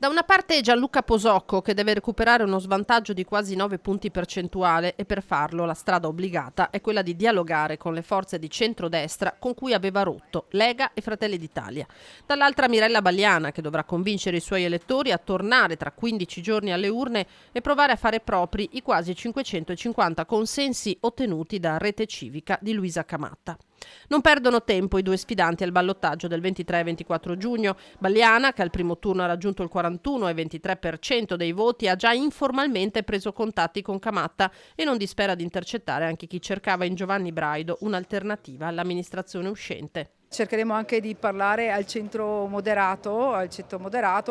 Da una parte Gianluca Posocco, che deve recuperare uno svantaggio di quasi 9 punti percentuali, e per farlo la strada obbligata è quella di dialogare con le forze di centrodestra con cui aveva rotto, Lega e Fratelli d'Italia. Dall'altra Mirella Balliana, che dovrà convincere i suoi elettori a tornare tra 15 giorni alle urne e provare a fare propri i quasi 550 consensi ottenuti da Rete Civica di Luisa Camatta. Non perdono tempo i due sfidanti al ballottaggio del 23 e 24 giugno. Balliana, che al primo turno ha raggiunto il 41 e 23% dei voti, ha già informalmente preso contatti con Camatta e non dispera di intercettare anche chi cercava in Giovanni Braido un'alternativa all'amministrazione uscente. Cercheremo anche di parlare al centro moderato,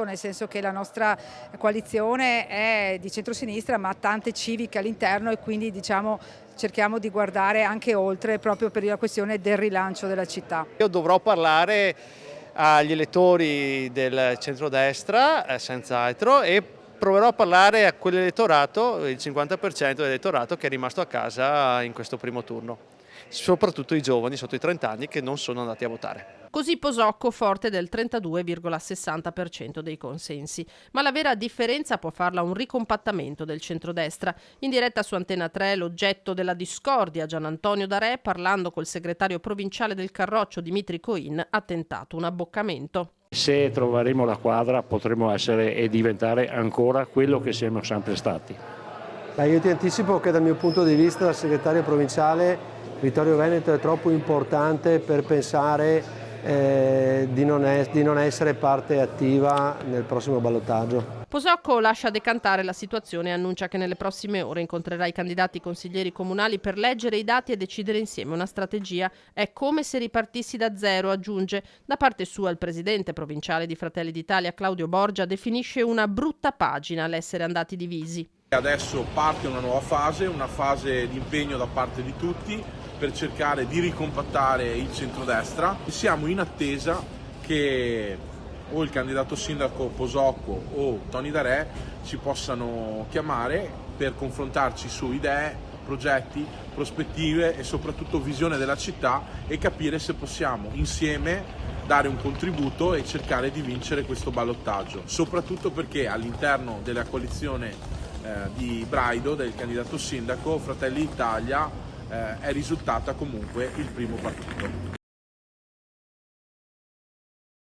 nel senso che la nostra coalizione è di centrosinistra ma ha tante civiche all'interno e quindi cerchiamo di guardare anche oltre proprio per la questione del rilancio della città. Io dovrò parlare agli elettori del centrodestra senz'altro e proverò a parlare a quell'elettorato, il 50% dell'elettorato che è rimasto a casa in questo primo turno. Soprattutto i giovani sotto i 30 anni che non sono andati a votare. Così Posocco forte del 32,60% dei consensi. Ma la vera differenza può farla un ricompattamento del centrodestra. In diretta su Antenna 3 l'oggetto della discordia, Gianantonio Darè, parlando col segretario provinciale del Carroccio Dimitri Coin, ha tentato un abboccamento. Se troveremo la quadra potremo essere e diventare ancora quello che siamo sempre stati. Io ti anticipo che dal mio punto di vista da segretario provinciale Vittorio Veneto è troppo importante per pensare di non essere parte attiva nel prossimo ballottaggio. Posocco lascia decantare la situazione e annuncia che nelle prossime ore incontrerà i candidati consiglieri comunali per leggere i dati e decidere insieme una strategia. È come se ripartissi da zero, aggiunge. Da parte sua il presidente provinciale di Fratelli d'Italia, Claudio Borgia, definisce una brutta pagina l'essere andati divisi. Adesso parte una fase di impegno da parte di tutti per cercare di ricompattare il centrodestra. Siamo in attesa che o il candidato sindaco Posocco o Tony Darè ci possano chiamare per confrontarci su idee, progetti, prospettive e soprattutto visione della città e capire se possiamo insieme dare un contributo e cercare di vincere questo ballottaggio, soprattutto perché all'interno della coalizione di Braido, del candidato sindaco, Fratelli d'Italia è risultata comunque il primo partito.